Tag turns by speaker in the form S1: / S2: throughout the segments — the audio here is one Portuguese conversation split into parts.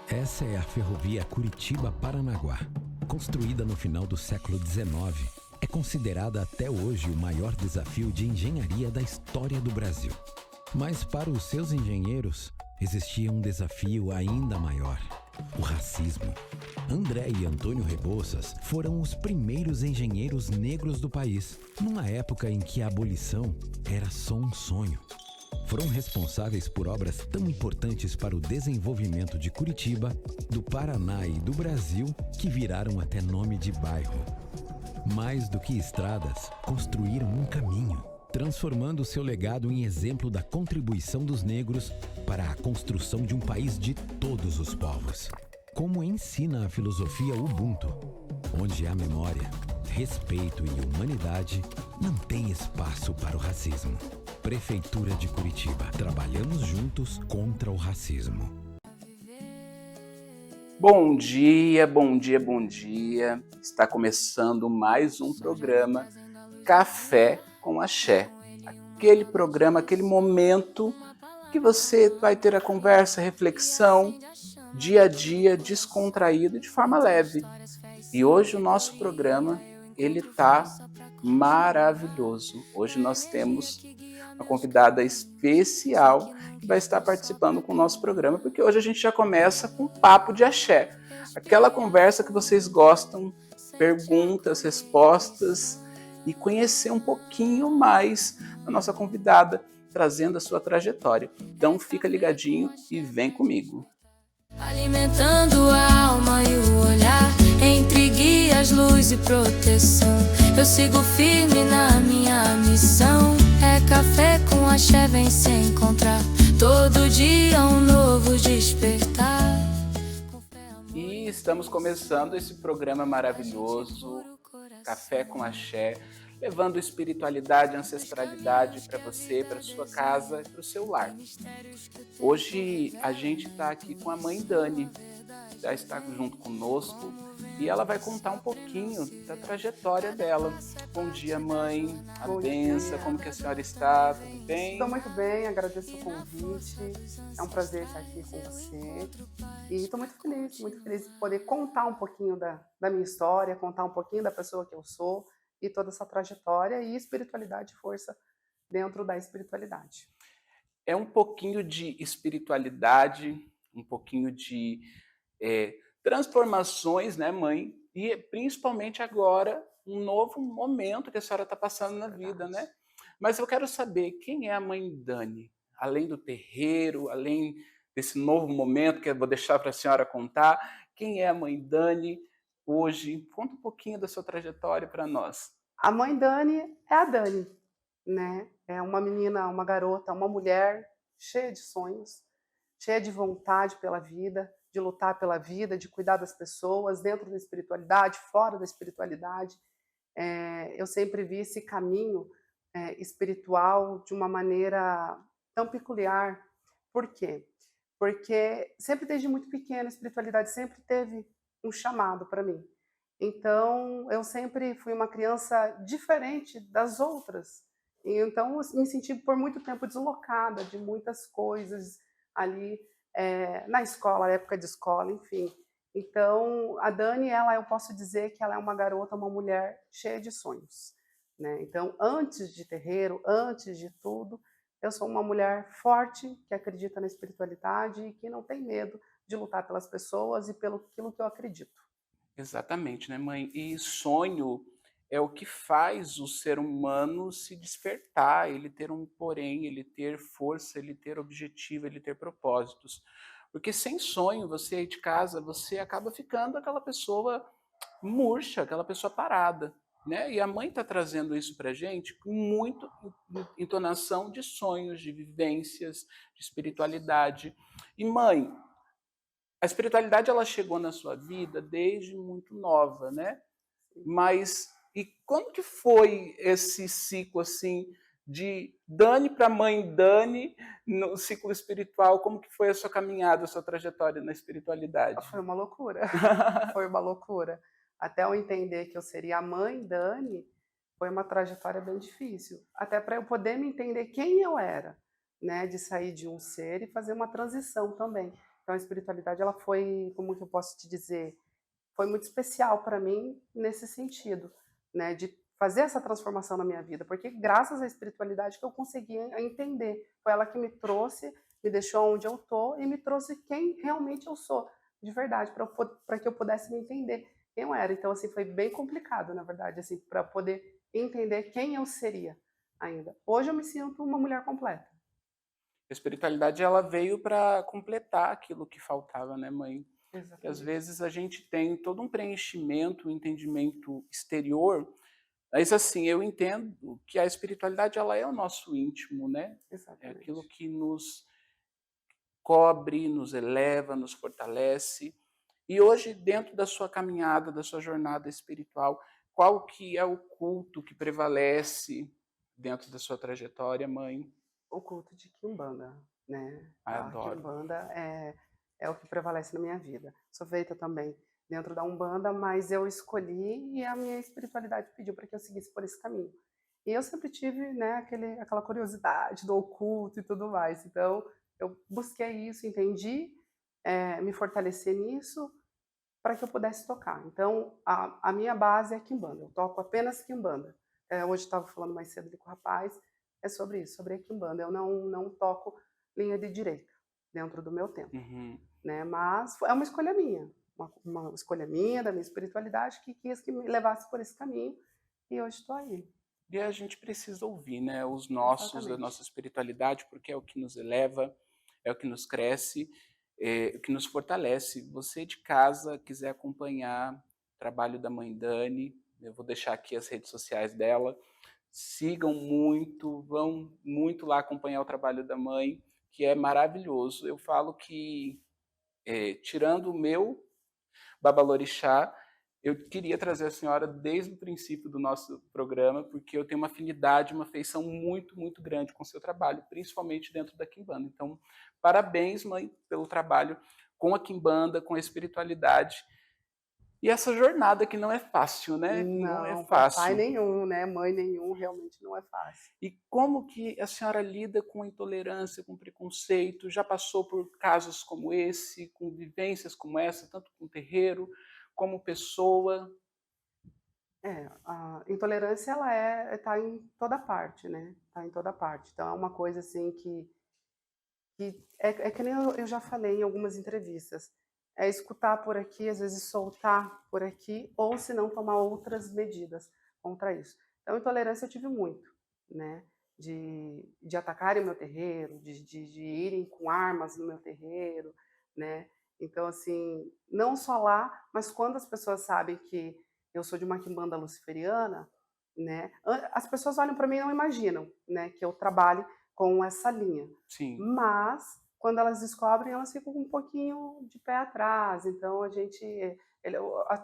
S1: Essa é a ferrovia Curitiba-Paranaguá. Construída no final do século XIX, é considerada até hoje o maior desafio de engenharia da história do Brasil. Mas para os seus engenheiros, existia um desafio ainda maior: o racismo. André e Antônio Rebouças foram os primeiros engenheiros negros do país, numa época em que a abolição era só um sonho. Foram responsáveis por obras tão importantes para o desenvolvimento de Curitiba, do Paraná e do Brasil, que viraram até nome de bairro. Mais do que estradas, construíram um caminho, transformando seu legado em exemplo da contribuição dos negros para a construção de um país de todos os povos. Como ensina a filosofia Ubuntu, onde há memória, respeito e humanidade, não tem espaço para o racismo. Prefeitura de Curitiba. Trabalhamos juntos contra o racismo.
S2: Bom dia, bom dia, bom dia. Está começando mais um programa Café com Axé. Aquele programa, aquele momento que você vai ter a conversa, a reflexão, dia a dia, descontraído, de forma leve. E hoje o nosso programa, ele tá maravilhoso. Hoje nós temos uma convidada especial que vai estar participando com o nosso programa, porque hoje a gente já começa com papo de axé. Aquela conversa que vocês gostam, perguntas, respostas e conhecer um pouquinho mais da nossa convidada, trazendo a sua trajetória. Então fica ligadinho e vem comigo.
S3: Alimentando a alma e o olhar, entre guias, luz e proteção, eu sigo firme na minha missão. É café com axé, vem se encontrar, todo dia um novo despertar.
S2: E estamos começando esse programa maravilhoso, Café com Axé, levando espiritualidade e ancestralidade para você, para sua casa e para o seu lar. Hoje a gente está aqui com a mãe Dani, já está junto conosco, e ela vai contar um pouquinho da trajetória dela. Bom dia, mãe, a benção, como que a senhora está? Tudo bem?
S4: Estou muito bem, agradeço o convite, é um prazer estar aqui com você. E estou muito feliz de poder contar um pouquinho da minha história, contar um pouquinho da pessoa que eu sou, e toda essa trajetória e espiritualidade e força dentro da espiritualidade.
S2: É um pouquinho de espiritualidade, um pouquinho de transformações, né, mãe? E principalmente agora, um novo momento que a senhora está passando na vida, né? Mas eu quero saber, quem é a mãe Dani? Além do terreiro, além desse novo momento que eu vou deixar para a senhora contar, quem é a mãe Dani hoje? Conta um pouquinho da sua trajetória para nós.
S4: A mãe Dani é a Dani, né? É uma menina, uma garota, uma mulher cheia de sonhos, cheia de vontade pela vida, de lutar pela vida, de cuidar das pessoas, dentro da espiritualidade, fora da espiritualidade. Eu sempre vi esse caminho espiritual de uma maneira tão peculiar. Por quê? Porque sempre desde muito pequena a espiritualidade sempre teve um chamado para mim. Então, eu sempre fui uma criança diferente das outras. E então, eu me senti por muito tempo deslocada de muitas coisas ali na escola, na época de escola, enfim. Então, a Dani, eu posso dizer que ela é uma garota, uma mulher cheia de sonhos, né? Então, antes de terreiro, antes de tudo, eu sou uma mulher forte, que acredita na espiritualidade e que não tem medo de lutar pelas pessoas e pelo aquilo que eu acredito.
S2: Exatamente, né, mãe? E sonho é o que faz o ser humano se despertar, ele ter um porém, ele ter força, ele ter objetivo, ele ter propósitos. Porque sem sonho, você aí de casa, você acaba ficando aquela pessoa murcha, aquela pessoa parada, né? E a mãe está trazendo isso para a gente com muito entonação de sonhos, de vivências, de espiritualidade. E mãe, a espiritualidade ela chegou na sua vida desde muito nova, né? Mas e quando que foi esse ciclo assim de Dani para mãe Dani no ciclo espiritual? Como que foi a sua caminhada, a sua trajetória na espiritualidade?
S4: Foi uma loucura. Foi uma loucura. Até eu entender que eu seria a mãe Dani, foi uma trajetória bem difícil. Até para eu poder me entender quem eu era. né, de sair de um ser e fazer uma transição também. Então a espiritualidade, ela foi, como que eu posso te dizer, foi muito especial para mim nesse sentido, né, de fazer essa transformação na minha vida, porque graças à espiritualidade que eu consegui entender, foi ela que me trouxe, me deixou onde eu tô e me trouxe quem realmente eu sou, de verdade, para que eu pudesse me entender quem eu era. Então assim foi bem complicado, na verdade, assim, para poder entender quem eu seria ainda. Hoje eu me sinto uma mulher completa.
S2: A espiritualidade ela veio para completar aquilo que faltava, né, mãe? Que às
S4: Exatamente.
S2: vezes a gente tem todo um preenchimento, um entendimento exterior, mas assim, eu entendo que a espiritualidade ela é o nosso íntimo, né? É aquilo
S4: Exatamente.
S2: que nos cobre, nos eleva, nos fortalece. E hoje, dentro da sua caminhada, da sua jornada espiritual, qual que é o culto que prevalece dentro da sua trajetória, mãe?
S4: O culto de Quimbanda, né?
S2: Ai,
S4: A
S2: adoro.
S4: Quimbanda é o que prevalece na minha vida. Sou feita também dentro da Umbanda, mas eu escolhi e a minha espiritualidade pediu para que eu seguisse por esse caminho. E eu sempre tive, né, aquela curiosidade do oculto e tudo mais. Então, eu busquei isso, entendi, me fortalecer nisso para que eu pudesse tocar. Então, a minha base é Quimbanda. Eu toco apenas Quimbanda. Hoje estava falando mais cedo ali com o rapaz, é sobre isso, sobre a Quimbanda. Eu não toco linha de direita dentro do meu tempo,
S2: Uhum.
S4: né? Mas é uma escolha minha, uma escolha minha, da minha espiritualidade, que quis que me levasse por esse caminho, e hoje estou aí.
S2: E a gente precisa ouvir, né, os nossos, da
S4: Exatamente.
S2: nossa espiritualidade, porque é o que nos eleva, é o que nos cresce, é o que nos fortalece. Você de casa quiser acompanhar o trabalho da mãe Dani, eu vou deixar aqui as redes sociais dela. Sigam muito, vão muito lá acompanhar o trabalho da mãe, que é maravilhoso. Eu falo que, tirando o meu Babalorixá, eu queria trazer a senhora desde o princípio do nosso programa, porque eu tenho uma afinidade, uma afeição muito, muito grande com o seu trabalho, principalmente dentro da Quimbanda. Então, parabéns, mãe, pelo trabalho com a Quimbanda, com a espiritualidade. E essa jornada que não é fácil, né? Não é
S4: Não, para pai
S2: fácil.
S4: nenhum, né? Mãe nenhum, realmente não é fácil.
S2: E como que a senhora lida com intolerância, com preconceito? Já passou por casos como esse, com vivências como essa, tanto com terreiro, como pessoa?
S4: A intolerância ela tá em toda parte, né? Tá em toda parte. Então é uma coisa assim que que nem eu já falei em algumas entrevistas. É escutar por aqui, às vezes soltar por aqui, ou se não tomar outras medidas contra isso. Então intolerância eu tive muito, né? De atacarem o meu terreiro, de irem com armas no meu terreiro, né? Então, assim, não só lá, mas quando as pessoas sabem que eu sou de uma quimbanda luciferiana, né? As pessoas olham para mim e não imaginam, né, que eu trabalhe com essa linha.
S2: Sim,
S4: Mas quando elas descobrem, elas ficam com um pouquinho de pé atrás. Então a gente,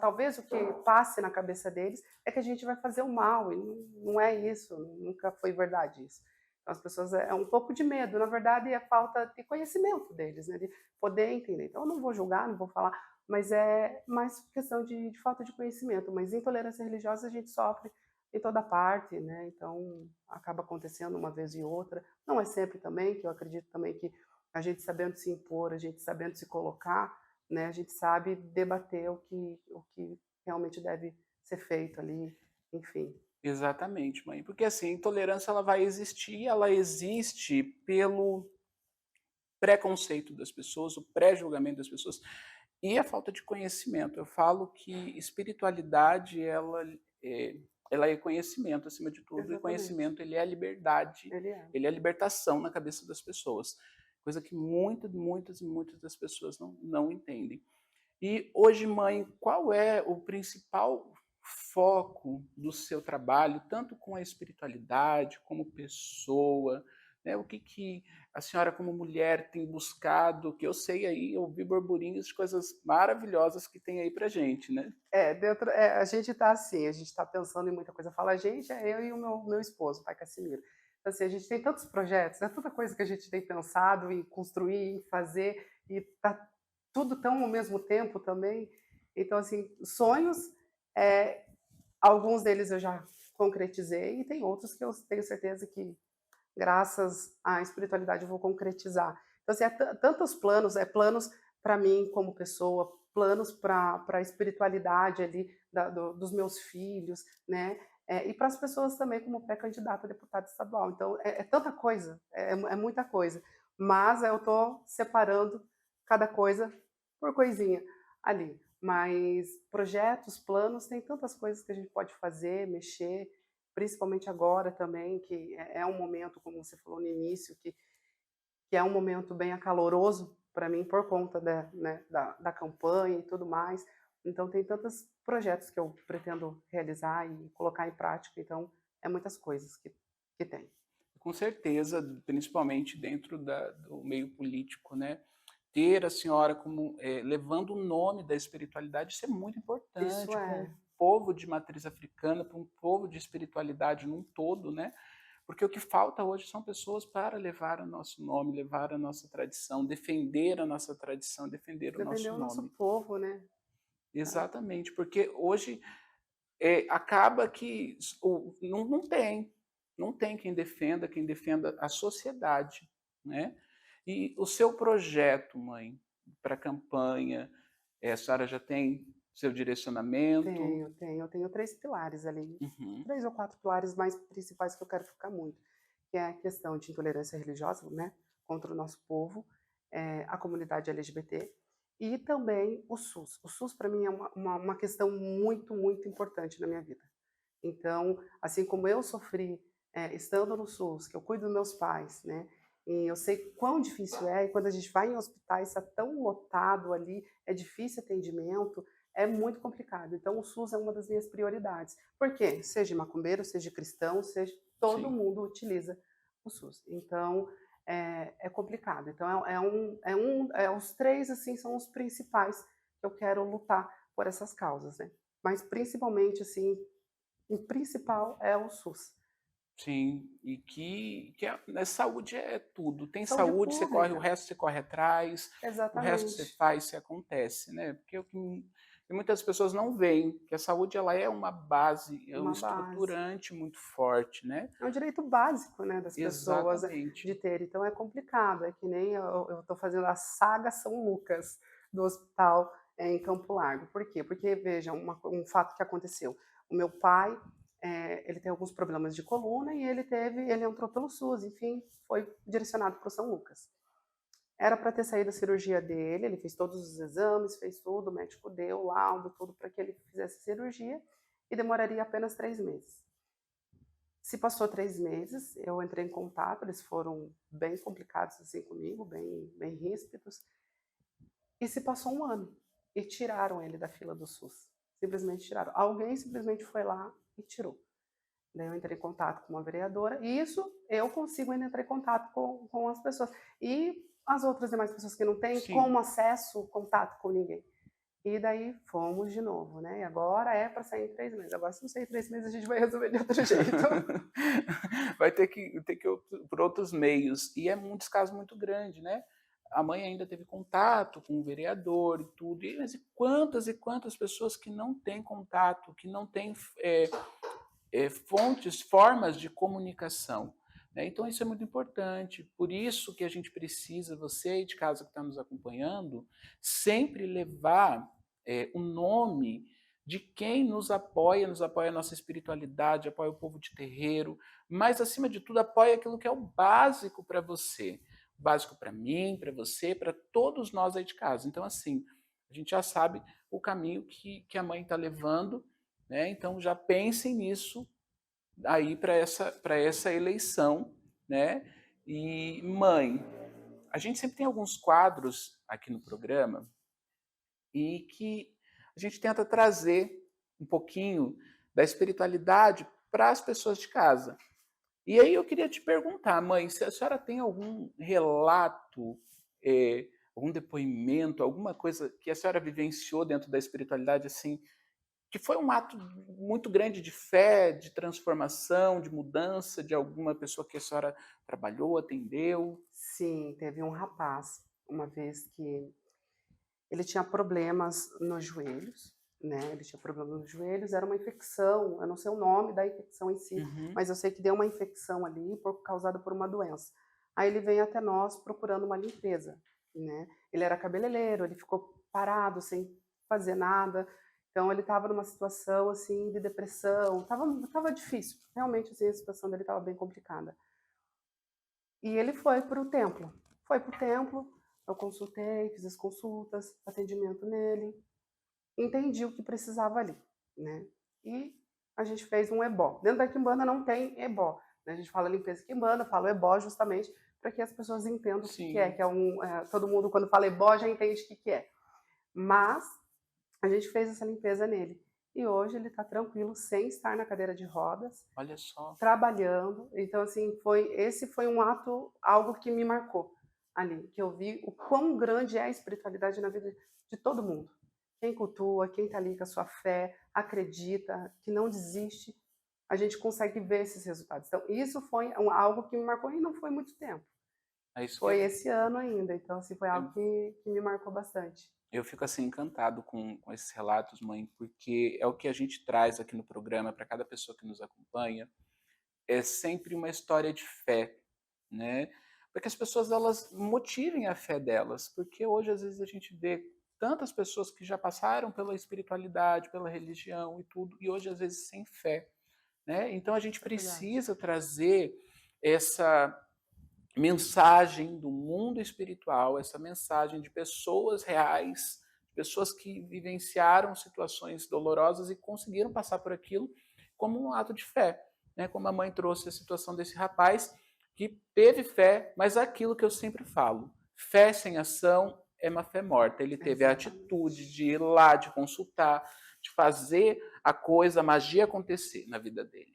S4: talvez o que passe na cabeça deles é que a gente vai fazer o mal e não é isso. Nunca foi verdade isso. Então as pessoas é um pouco de medo. Na verdade é falta de conhecimento deles, né, de poder entender. Então eu não vou julgar, não vou falar, mas é mais questão de falta de conhecimento. Mas intolerância religiosa a gente sofre em toda parte, né? Então acaba acontecendo uma vez e outra. Não é sempre também, que eu acredito também que a gente sabendo se impor, a gente sabendo se colocar, né? A gente sabe debater o que realmente deve ser feito ali, enfim.
S2: exatamente, mãe. Porque assim, a intolerância ela vai existir, ela existe pelo preconceito das pessoas, o pré-julgamento das pessoas e a falta de conhecimento. Eu falo que espiritualidade ela é conhecimento acima de tudo, e
S4: Exatamente.
S2: conhecimento ele é a liberdade,
S4: Ele é.
S2: ele é a libertação na cabeça das pessoas, coisa que muitas e muitas das pessoas não entendem. E hoje, mãe, qual é o principal foco do seu trabalho, tanto com a espiritualidade, como pessoa, né? O que a senhora, como mulher, tem buscado? Que eu sei aí, eu vi burburinhos de coisas maravilhosas que tem aí pra gente, né?
S4: A gente está assim, a gente está pensando em muita coisa. Fala a gente, é eu e o meu esposo, o pai Cassimiro. Então, assim, a gente tem tantos projetos, é tanta coisa que a gente tem pensado em construir, em fazer, e tá tudo tão ao mesmo tempo também. Então, assim, sonhos, é, alguns deles eu já concretizei, e tem outros que eu tenho certeza que graças à espiritualidade eu vou concretizar. Então, assim, tantos planos, planos para mim como pessoa, planos para a espiritualidade ali dos meus filhos, né? E para as pessoas também como pré-candidata a deputada estadual. Então, tanta coisa, é muita coisa. Mas eu estou separando cada coisa por coisinha ali. Mas projetos, planos, tem tantas coisas que a gente pode fazer, mexer, principalmente agora também, que é um momento, como você falou no início, que é um momento bem acaloroso para mim por conta da campanha e tudo mais. Então, tem tantos projetos que eu pretendo realizar e colocar em prática. Então, é muitas coisas que tem.
S2: Com certeza, principalmente dentro do meio político, né? Ter a senhora como levando o nome da espiritualidade, isso é muito importante
S4: Isso
S2: para um povo de matriz africana, para um povo de espiritualidade num todo, né? Porque o que falta hoje são pessoas para levar o nosso nome, levar a nossa tradição, defender a nossa tradição, defender o nosso
S4: o nosso
S2: nome.
S4: povo, né?
S2: Exatamente, porque hoje acaba que não tem quem defenda a sociedade, né? E o seu projeto, mãe, para a campanha, a senhora já tem seu direcionamento?
S4: Eu tenho 3 pilares ali,
S2: Uhum.
S4: 3 ou 4 pilares mais principais que eu quero focar muito, que é a questão de intolerância religiosa, né, contra o nosso povo, a comunidade LGBT e também o SUS. O SUS para mim é uma questão muito, muito importante na minha vida. Então, assim como eu sofri estando no SUS, que eu cuido dos meus pais, né, e eu sei quão difícil e quando a gente vai em hospitais, está tão lotado ali, é difícil atendimento, é muito complicado. Então, o SUS é uma das minhas prioridades. Por quê? Seja macumbeiro, seja cristão, todo mundo utiliza o SUS. Então, é complicado. Então, os 3, assim, são os principais que eu quero lutar por essas causas, né? Mas, principalmente, assim, o principal é o SUS.
S2: Sim, e que saúde é tudo. Tem
S4: Saúde
S2: saúde,
S4: pública.
S2: o resto você corre atrás,
S4: Exatamente.
S2: o resto você faz, você acontece, né? Porque muitas pessoas não veem que a saúde ela é uma base, é um estruturante muito forte, né?
S4: É um direito básico, né, das pessoas
S2: Exatamente.
S4: de ter. Então é complicado, é que nem eu estou fazendo a saga São Lucas do hospital em Campo Largo. Por quê? Porque, veja, um fato que aconteceu. O meu pai, ele tem alguns problemas de coluna e ele entrou pelo SUS, enfim, foi direcionado para o São Lucas. Era para ter saído a cirurgia dele, ele fez todos os exames, fez tudo, o médico deu o laudo, tudo para que ele fizesse a cirurgia e demoraria apenas 3 meses. Se passou 3 meses, eu entrei em contato, eles foram bem complicados assim comigo, bem ríspidos, e se passou 1 ano e tiraram ele da fila do SUS, simplesmente tiraram. Alguém simplesmente foi lá e tirou. Daí eu entrei em contato com uma vereadora, e isso eu consigo ainda entrar em contato com as pessoas. E as outras demais pessoas que não têm como acesso, contato com ninguém. E daí fomos de novo, né? E agora é para sair em 3 meses. Agora, se não sair em 3 meses, a gente vai resolver de outro jeito.
S2: Vai ter que ir por outros meios. E é um descaso muito grande, né? A mãe ainda teve contato com o vereador e tudo. Mas e quantas pessoas que não têm contato, que não têm formas de comunicação. Né? Então, isso é muito importante. Por isso que a gente precisa, você aí de casa que está nos acompanhando, sempre levar o nome de quem nos apoia a nossa espiritualidade, apoia o povo de terreiro, mas, acima de tudo, apoia aquilo que é o básico para você. O básico para mim, para você, para todos nós aí de casa. Então, assim, a gente já sabe o caminho que a mãe está levando, né? Então, já pensem nisso aí para essa eleição, né? E, mãe, a gente sempre tem alguns quadros aqui no programa e que a gente tenta trazer um pouquinho da espiritualidade para as pessoas de casa. E aí eu queria te perguntar, mãe, se a senhora tem algum relato, algum depoimento, alguma coisa que a senhora vivenciou dentro da espiritualidade, assim, que foi um ato muito grande de fé, de transformação, de mudança de alguma pessoa que a senhora trabalhou, atendeu?
S4: Sim, teve um rapaz, uma vez que ele tinha problemas nos joelhos, né? Ele tinha problema nos joelhos, era uma infecção, eu não sei o nome da infecção em si, mas eu sei que deu uma infecção ali causada por uma doença. Aí ele vem até nós procurando uma limpeza, né? Ele era cabeleireiro, ele ficou parado, sem fazer nada, então ele estava numa situação, assim, de depressão, tava difícil, realmente, assim, a situação dele estava bem complicada. E ele foi para o templo, eu consultei, fiz as consultas, atendimento nele, entendi o que precisava ali, né? E a gente fez um ebó. Dentro da Quimbanda não tem ebó, né? A gente fala limpeza Quimbanda, fala ebó justamente para que as pessoas entendam o que é, todo mundo quando fala ebó já entende o que é. Mas a gente fez essa limpeza nele. E hoje ele está tranquilo, sem estar na cadeira de rodas.
S2: Olha só.
S4: Trabalhando. Então, assim, esse foi um ato, algo que me marcou ali. Que eu vi o quão grande é a espiritualidade na vida de todo mundo. Quem cultua, quem está ali com a sua fé, acredita, que não desiste, a gente consegue ver esses resultados. Então, isso foi algo que me marcou e não foi muito tempo. Foi esse ano ainda. Então, assim, foi algo que me marcou bastante.
S2: Eu fico assim encantado com esses relatos, mãe, porque é o que a gente traz aqui no programa para cada pessoa que nos acompanha, é sempre uma história de fé, né? Para que as pessoas elas motivem a fé delas, porque hoje às vezes a gente vê tantas pessoas que já passaram pela espiritualidade, pela religião e tudo, e hoje às vezes sem fé, né? Então a gente precisa trazer essa mensagem do mundo espiritual, essa mensagem de pessoas reais, pessoas que vivenciaram situações dolorosas e conseguiram passar por aquilo como um ato de fé, né? Como a mãe trouxe a situação desse rapaz que teve fé, mas aquilo que eu sempre falo, fé sem ação é uma fé morta. Ele teve a atitude de ir lá, de consultar, de fazer a coisa, a magia acontecer na vida dele.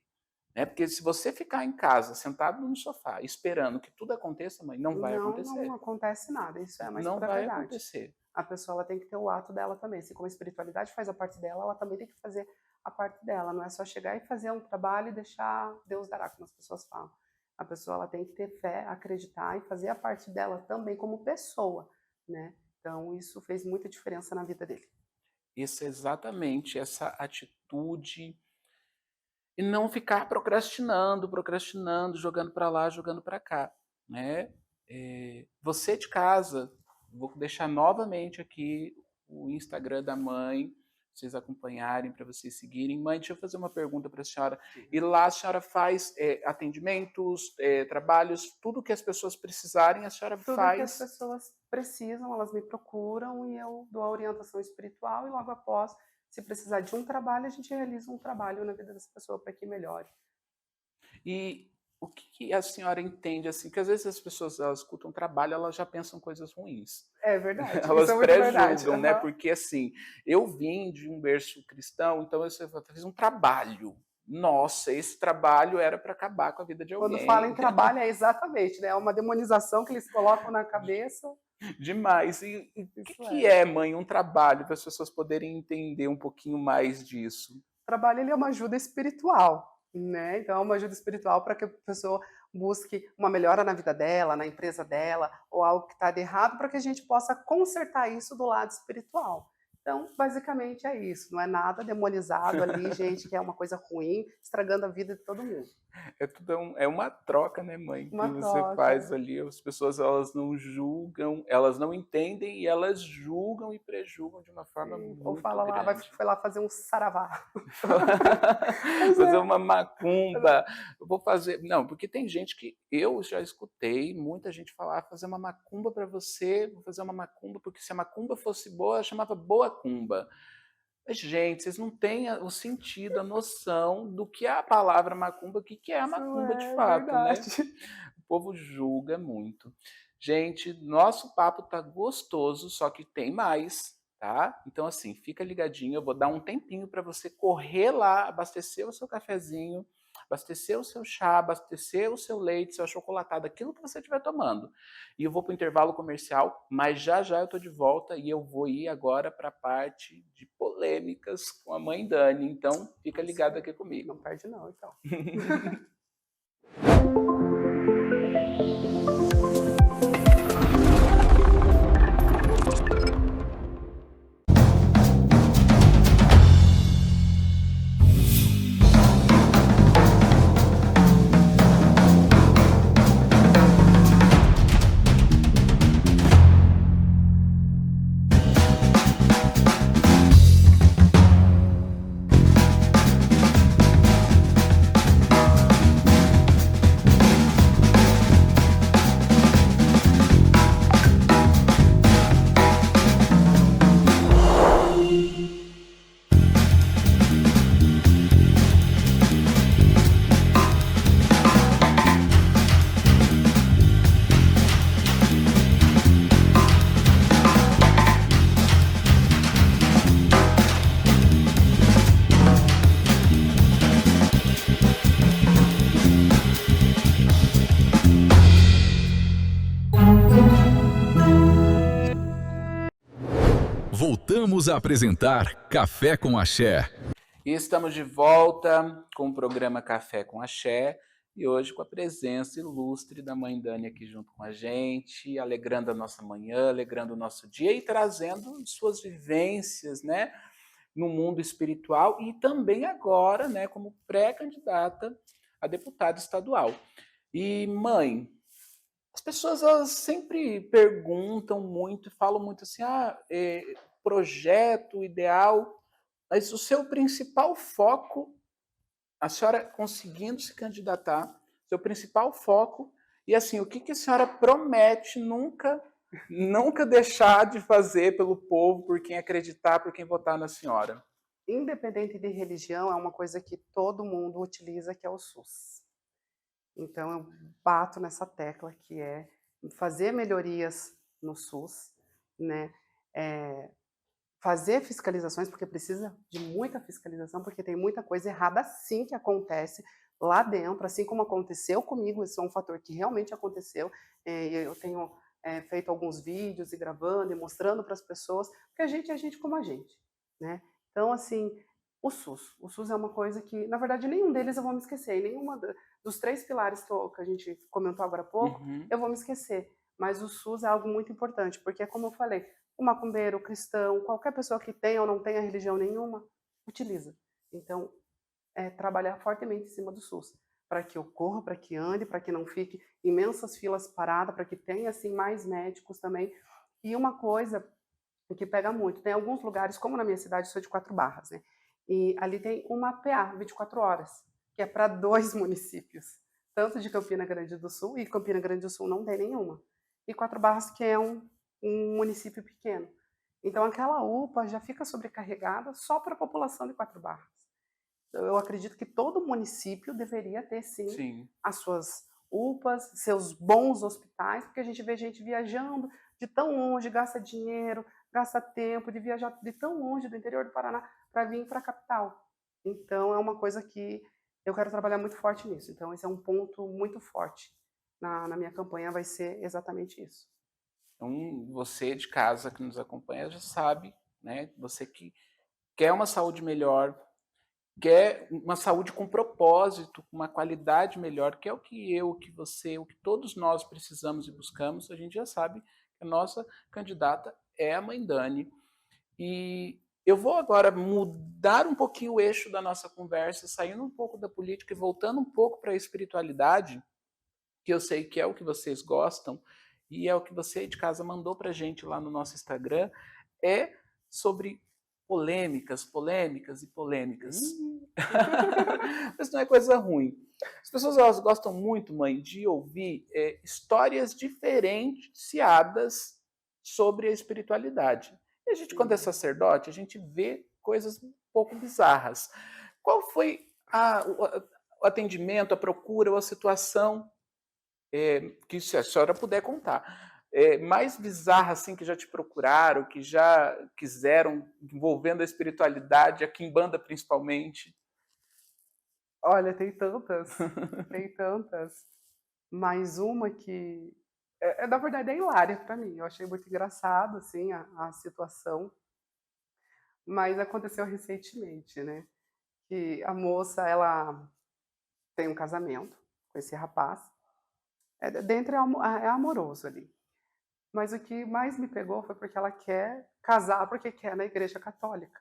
S2: Porque se você ficar em casa, sentado no sofá, esperando que tudo aconteça, mãe, não vai acontecer.
S4: Não acontece nada, isso é mais
S2: não vai
S4: verdade.
S2: acontecer.
S4: A pessoa ela tem que ter o ato dela também. Se como a espiritualidade faz a parte dela, ela também tem que fazer a parte dela. Não é só chegar e fazer um trabalho e deixar Deus dará, como as pessoas falam. A pessoa ela tem que ter fé, acreditar e fazer a parte dela também como pessoa, né? Então isso fez muita diferença na vida dele.
S2: Isso é exatamente essa atitude. E não ficar procrastinando, jogando para lá, jogando para cá, né? Você de casa, vou deixar novamente aqui o Instagram da mãe, vocês acompanharem, para vocês seguirem. Mãe, deixa eu fazer uma pergunta para a senhora. E lá a senhora faz atendimentos, trabalhos, tudo que as pessoas precisarem, a senhora
S4: tudo
S2: faz?
S4: Tudo que as pessoas precisam, elas me procuram e eu dou a orientação espiritual e logo após, se precisar de um trabalho, a gente realiza um trabalho na vida dessa pessoa para que melhore.
S2: E o que a senhora entende, assim, que às vezes as pessoas elas escutam trabalho, elas já pensam coisas ruins.
S4: É verdade.
S2: Elas prejulgam, né?
S4: Uhum.
S2: Porque, assim, eu vim de um berço cristão, então eu fiz um trabalho. Nossa, esse trabalho era para acabar com a vida de alguém.
S4: Quando fala em trabalho, é exatamente, né? É uma demonização que eles colocam na cabeça.
S2: Demais. E o que é, mãe, um trabalho para as pessoas poderem entender um pouquinho mais disso?
S4: O trabalho ele é uma ajuda espiritual, né? Então é uma ajuda espiritual para que a pessoa busque uma melhora na vida dela, na empresa dela, ou algo que está de errado, para que a gente possa consertar isso do lado espiritual. Então, basicamente é isso. Não é nada demonizado ali, gente, que é uma coisa ruim, estragando a vida de todo mundo.
S2: É uma troca, né, mãe?
S4: Uma
S2: que
S4: troca.
S2: Você faz ali. As pessoas, elas não julgam, elas não entendem e elas julgam e prejulgam de uma forma muito
S4: ou fala
S2: grande.
S4: Foi lá fazer um saravá.
S2: Fazer uma macumba. Eu vou fazer... Não, porque tem gente que eu já escutei muita gente falar, fazer uma macumba para você, vou fazer uma macumba, porque se a macumba fosse boa, chamava boa cumba. Mas, gente, vocês não têm o sentido, a noção do que é a palavra macumba, o que é a macumba de fato,
S4: verdade.
S2: né? O povo julga muito. Gente, nosso papo tá gostoso, só que tem mais, tá? Então, assim, fica ligadinho, eu vou dar um tempinho para você correr lá, abastecer o seu cafezinho, abastecer o seu chá, abastecer o seu leite, seu achocolatado, aquilo que você estiver tomando. E eu vou para o intervalo comercial, mas já já eu estou de volta e eu vou ir agora para a parte de polêmicas com a mãe Dani. Então, fica ligado aqui comigo.
S4: Não perde não, então.
S5: Voltamos a apresentar Café com Axé.
S2: E estamos de volta com o programa Café com Axé e hoje com a presença ilustre da mãe Dani aqui junto com a gente, alegrando a nossa manhã, alegrando o nosso dia e trazendo suas vivências, né, no mundo espiritual e também agora, né, como pré-candidata a deputada estadual. E mãe, as pessoas elas sempre perguntam muito, falam muito assim, projeto, ideal, mas o seu principal foco, a senhora conseguindo se candidatar, seu principal foco, e assim, o que a senhora promete nunca deixar de fazer pelo povo, por quem acreditar, por quem votar na senhora?
S4: Independente de religião, é uma coisa que todo mundo utiliza, que é o SUS. Então, eu bato nessa tecla, que é fazer melhorias no SUS, né? Fazer fiscalizações, porque precisa de muita fiscalização, porque tem muita coisa errada sim que acontece lá dentro, assim como aconteceu comigo, isso é um fator que realmente aconteceu, eu tenho feito alguns vídeos e gravando e mostrando para as pessoas, porque a gente é gente como a gente, né? Então, assim, o SUS é uma coisa que, na verdade, nenhum deles eu vou me esquecer, nenhuma dos 3 pilares que a gente comentou agora há pouco, eu vou me esquecer, mas o SUS é algo muito importante, porque, como eu falei, o macumbeiro, o cristão, qualquer pessoa que tenha ou não tenha religião nenhuma, utiliza. Então, trabalhar fortemente em cima do SUS, para que ocorra, para que ande, para que não fique imensas filas paradas, para que tenha, assim, mais médicos também. E uma coisa que pega muito, tem alguns lugares, como na minha cidade, eu sou de 4 Barras, né? E ali tem uma PA, 24 horas, que é para 2 municípios, tanto de Campina Grande do Sul, e Campina Grande do Sul não tem nenhuma, e 4 Barras, que é um município pequeno. Então, aquela UPA já fica sobrecarregada só para a população de 4 Barras. Eu acredito que todo município deveria ter, sim, as suas UPAs, seus bons hospitais, porque a gente vê gente viajando de tão longe, gasta dinheiro, gasta tempo de viajar de tão longe do interior do Paraná para vir para a capital. Então, é uma coisa que eu quero trabalhar muito forte nisso. Então, esse é um ponto muito forte na minha campanha, vai ser exatamente isso.
S2: Então, você de casa que nos acompanha já sabe, né? Você que quer uma saúde melhor, quer uma saúde com propósito, com uma qualidade melhor, que é o que eu, o que você, o que todos nós precisamos e buscamos, a gente já sabe que a nossa candidata é a mãe Dani. E eu vou agora mudar um pouquinho o eixo da nossa conversa, saindo um pouco da política e voltando um pouco para a espiritualidade, que eu sei que é o que vocês gostam, e é o que você de casa mandou para a gente lá no nosso Instagram, é sobre polêmicas e polêmicas. Mas não é coisa ruim. As pessoas elas gostam muito, mãe, de ouvir histórias diferenciadas sobre a espiritualidade. E a gente, quando é sacerdote, a gente vê coisas um pouco bizarras. Qual foi o atendimento, a procura ou a situação que se a senhora puder contar, mais bizarra assim que já te procuraram, que já quiseram, envolvendo a espiritualidade, a quimbanda principalmente?
S4: Olha, tem tantas, mas uma que na verdade é hilária para mim. Eu achei muito engraçado assim a situação, mas aconteceu recentemente, né? Que a moça ela tem um casamento com esse rapaz. Dentro é amoroso ali. Mas o que mais me pegou foi porque ela quer casar, porque quer na Igreja Católica.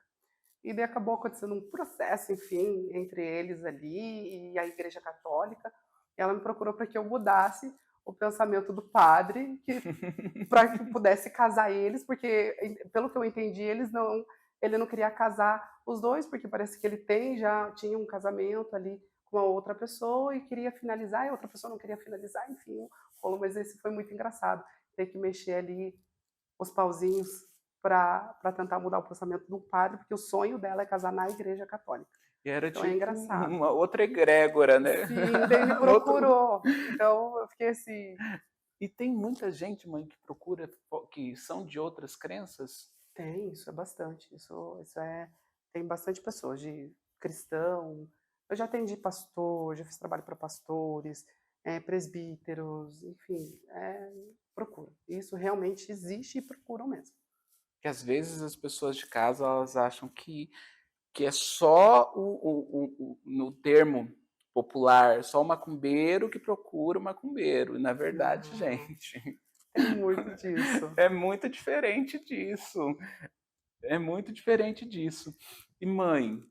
S4: E daí acabou acontecendo um processo, enfim, entre eles ali e a Igreja Católica. E ela me procurou para que eu mudasse o pensamento do padre, para que pudesse casar eles, porque, pelo que eu entendi, ele não queria casar os dois, porque parece que ele já tinha um casamento ali com a outra pessoa e queria finalizar, e a outra pessoa não queria finalizar, enfim, mas esse foi muito engraçado, ter que mexer ali os pauzinhos para tentar mudar o pensamento do padre, porque o sonho dela é casar na Igreja Católica.
S2: E era
S4: então
S2: tipo
S4: é engraçado.
S2: Uma outra egrégora, né?
S4: Sim, daí me procurou, então eu fiquei assim...
S2: E tem muita gente, mãe, que procura, que são de outras crenças?
S4: Tem, isso é bastante, tem bastante pessoas, de cristão. Eu já atendi pastor, já fiz trabalho para pastores, presbíteros, enfim, procura. Isso realmente existe e procuram mesmo.
S2: Que às vezes as pessoas de casa elas acham que é só no termo popular, só o macumbeiro que procura o macumbeiro. E, na verdade, gente,
S4: É muito disso.
S2: é muito diferente disso. É muito diferente disso. E mãe,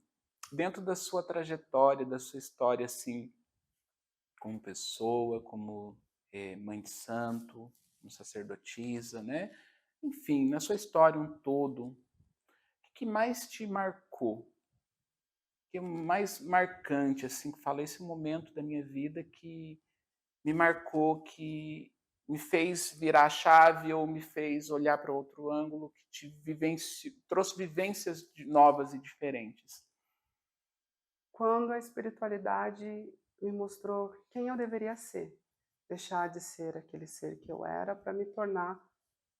S2: dentro da sua trajetória, da sua história, assim, como pessoa, como mãe de santo, como sacerdotisa, né? Enfim, na sua história um todo, o que mais te marcou? O que é mais marcante, assim, que fala esse momento da minha vida que me marcou, que me fez virar a chave ou me fez olhar para outro ângulo, que trouxe vivências novas e diferentes?
S4: Quando a espiritualidade me mostrou quem eu deveria ser, deixar de ser aquele ser que eu era para me tornar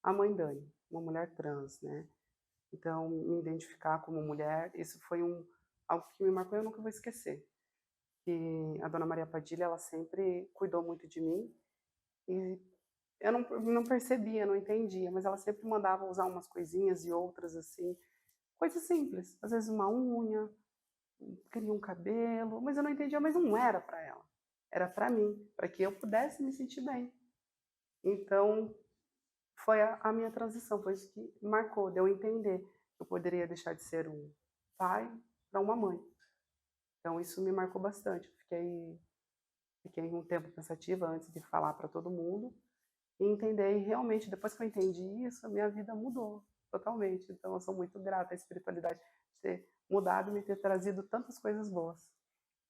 S4: a mãe Dani, uma mulher trans, né? Então, me identificar como mulher, isso foi algo que me marcou e eu nunca vou esquecer. Que a Dona Maria Padilha, ela sempre cuidou muito de mim e eu não percebia, não entendia, mas ela sempre mandava usar umas coisinhas e outras assim, coisas simples, às vezes uma unha, queria um cabelo, mas eu não entendia, mas não era para ela, era para mim, para que eu pudesse me sentir bem. Então, foi a minha transição, foi isso que marcou, de eu entender que eu poderia deixar de ser um pai para uma mãe. Então, isso me marcou bastante. Fiquei um tempo pensativa antes de falar para todo mundo e entender. E realmente, depois que eu entendi isso, a minha vida mudou totalmente. Então, eu sou muito grata à espiritualidade de ter mudado e me ter trazido tantas coisas boas.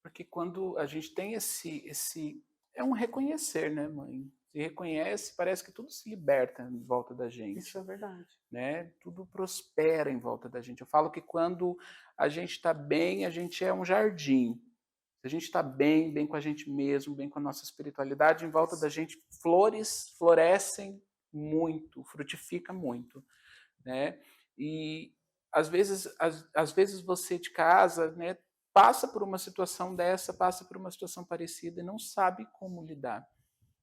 S2: Porque quando a gente tem é um reconhecer, né, mãe? Se reconhece, parece que tudo se liberta em volta da gente.
S4: Isso é verdade.
S2: Né? Tudo prospera em volta da gente. Eu falo que quando a gente está bem, a gente é um jardim. Se a gente está bem com a gente mesmo, bem com a nossa espiritualidade, em volta da gente flores florescem muito, frutifica muito, né? E às vezes você de casa, né, passa por uma situação dessa, passa por uma situação parecida e não sabe como lidar,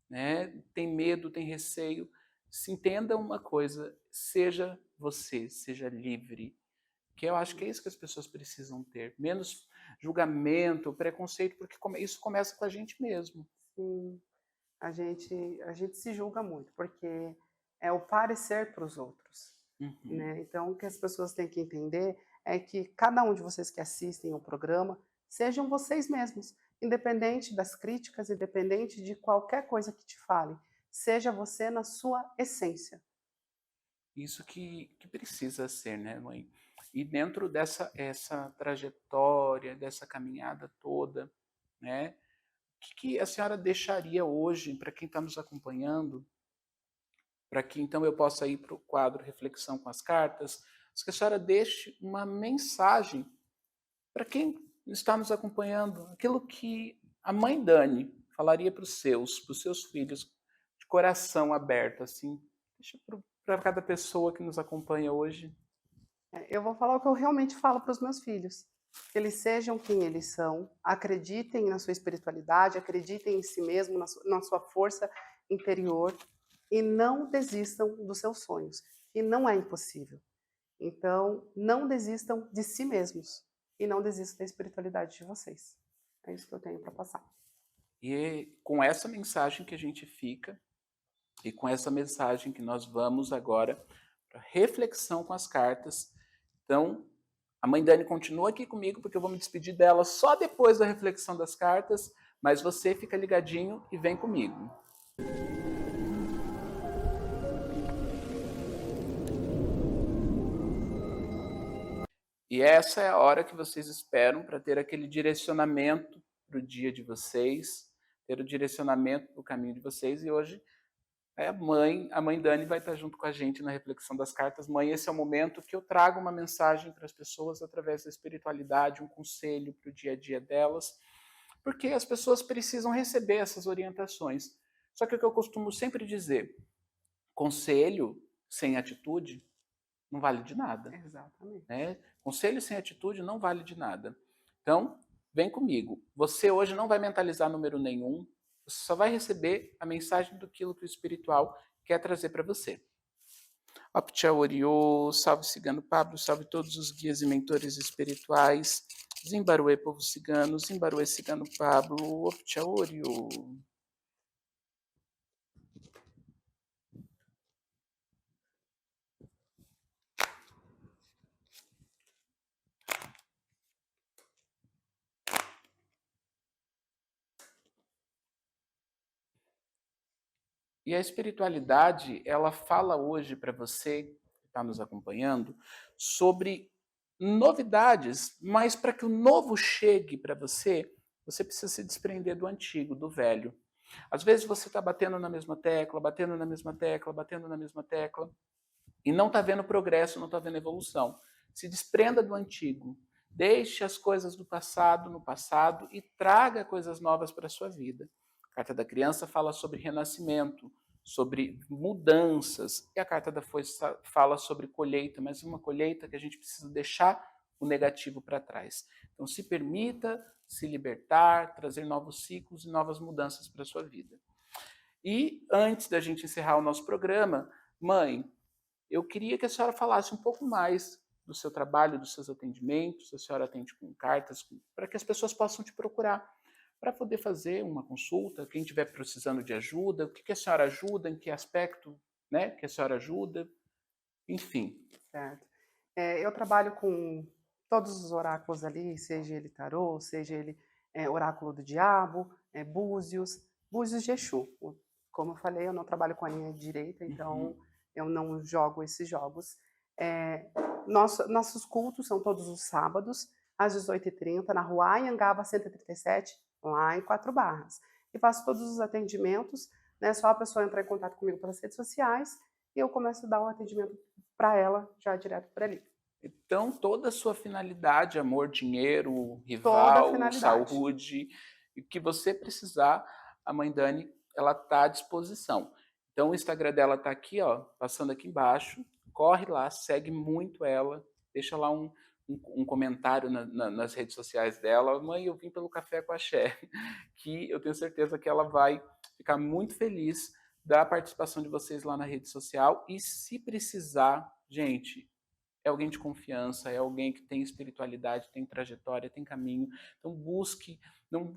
S2: né? Tem medo, tem receio. Se entenda uma coisa, seja você, seja livre, que eu acho que é isso que as pessoas precisam ter, menos julgamento, preconceito, porque isso começa com a gente mesmo.
S4: Sim, a gente se julga muito, porque é o parecer para os outros, né? Então, o que as pessoas têm que entender é que cada um de vocês que assistem ao programa sejam vocês mesmos, independente das críticas, independente de qualquer coisa que te fale, seja você na sua essência.
S2: Isso que precisa ser, né, mãe? E dentro essa trajetória, dessa caminhada toda, né, o que a senhora deixaria hoje para quem está nos acompanhando, para que então eu possa ir para o quadro Reflexão com as Cartas, que a senhora deixe uma mensagem para quem está nos acompanhando, aquilo que a mãe Dani falaria para os seus filhos, de coração aberto, assim, deixa para cada pessoa que nos acompanha hoje.
S4: Eu vou falar o que eu realmente falo para os meus filhos. Que eles sejam quem eles são, acreditem na sua espiritualidade, acreditem em si mesmo, na sua força interior e não desistam dos seus sonhos, que não é impossível. Então, não desistam de si mesmos e não desistam da espiritualidade de vocês. É isso que eu tenho para passar.
S2: E com essa mensagem que a gente fica, e com essa mensagem que nós vamos agora para reflexão com as cartas. Então, a mãe Dani continua aqui comigo, porque eu vou me despedir dela só depois da reflexão das cartas, mas você fica ligadinho e vem comigo. E essa é a hora que vocês esperam para ter aquele direcionamento para o dia de vocês, ter o direcionamento para o caminho de vocês. E hoje a mãe Dani vai estar junto com a gente na reflexão das cartas. Mãe, esse é o momento que eu trago uma mensagem para as pessoas através da espiritualidade, um conselho para o dia a dia delas, porque as pessoas precisam receber essas orientações. Só que o que eu costumo sempre dizer, conselho sem atitude não vale de nada.
S4: Exatamente.
S2: Né? Conselho sem atitude não vale de nada. Então, vem comigo. Você hoje não vai mentalizar número nenhum, você só vai receber a mensagem daquilo que o espiritual quer trazer para você. Optia Oriô, salve Cigano Pablo, salve todos os guias e mentores espirituais. Zimbaruê, povo cigano, Zimbaruê, Cigano Pablo, Optia Oriô. E a espiritualidade, ela fala hoje para você, que está nos acompanhando, sobre novidades, mas para que o novo chegue para você, você precisa se desprender do antigo, do velho. Às vezes você está batendo na mesma tecla, batendo na mesma tecla, batendo na mesma tecla, e não está vendo progresso, não está vendo evolução. Se desprenda do antigo. Deixe as coisas do passado no passado e traga coisas novas para a sua vida. A Carta da Criança fala sobre renascimento, sobre mudanças. E a Carta da Foice fala sobre colheita, mas uma colheita que a gente precisa deixar o negativo para trás. Então se permita se libertar, trazer novos ciclos e novas mudanças para a sua vida. E antes da gente encerrar o nosso programa, mãe, eu queria que a senhora falasse um pouco mais do seu trabalho, dos seus atendimentos, se a senhora atende com cartas, para que as pessoas possam te procurar, para poder fazer uma consulta, quem estiver precisando de ajuda, o que a senhora ajuda, em que aspecto, né, que a senhora ajuda, enfim.
S4: Certo. Eu trabalho com todos os oráculos ali, seja ele tarô, seja ele oráculo do diabo, búzios de Exu. Como eu falei, eu não trabalho com a linha direita, então eu não jogo esses jogos. Nossos cultos são todos os sábados, às 18h30, na rua Anhangaba 137, lá em 4 Barras. E faço todos os atendimentos, né? Só a pessoa entrar em contato comigo pelas redes sociais e eu começo a dar um atendimento para ela já direto por ali.
S2: Então, toda a sua finalidade, amor, dinheiro, rival, saúde, o que você precisar, a mãe Dani, ela está à disposição. Então, o Instagram dela está aqui, ó, passando aqui embaixo. Corre lá, segue muito ela, deixa lá um comentário nas redes sociais dela. Mãe, eu vim pelo Café com Axé, que eu tenho certeza que ela vai ficar muito feliz da participação de vocês lá na rede social. E se precisar, gente, é alguém de confiança, é alguém que tem espiritualidade, tem trajetória, tem caminho. Então busque,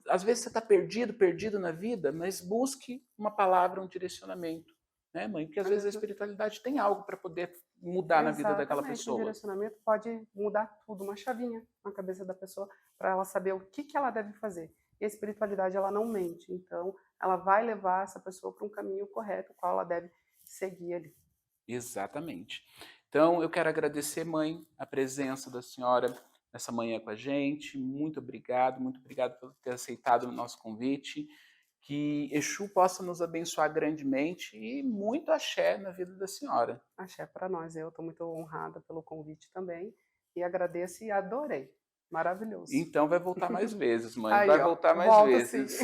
S2: às vezes você está perdido na vida, mas busque uma palavra, um direcionamento, né, mãe? Porque às vezes a espiritualidade tem algo para poder mudar na vida daquela pessoa.
S4: Um direcionamento pode mudar tudo, uma chavinha na cabeça da pessoa para ela saber o que ela deve fazer. E a espiritualidade, ela não mente, então ela vai levar essa pessoa para um caminho correto, o qual ela deve seguir ali.
S2: Exatamente. Então, eu quero agradecer, mãe, a presença da senhora nessa manhã com a gente. Muito obrigado por ter aceitado o nosso convite. Que Exu possa nos abençoar grandemente e muito axé na vida da senhora.
S4: Axé para nós. Eu estou muito honrada pelo convite também e agradeço e adorei. Maravilhoso.
S2: Então, vai voltar mais vezes, mãe.
S4: Aí,
S2: vai voltar mais vezes.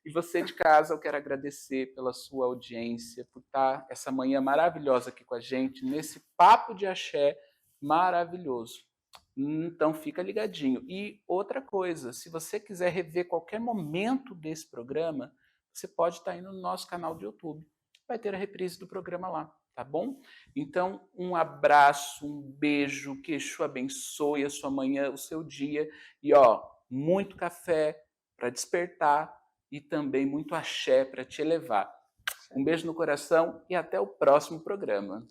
S4: E
S2: você de casa, eu quero agradecer pela sua audiência, por estar essa manhã maravilhosa aqui com a gente, nesse papo de axé maravilhoso. Então fica ligadinho. E outra coisa, se você quiser rever qualquer momento desse programa, você pode estar indo no nosso canal do YouTube. Vai ter a reprise do programa lá, tá bom? Então, um abraço, um beijo, que Exu abençoe a sua manhã, o seu dia. E ó, muito café para despertar e também muito axé para te elevar. Um beijo no coração e até o próximo programa.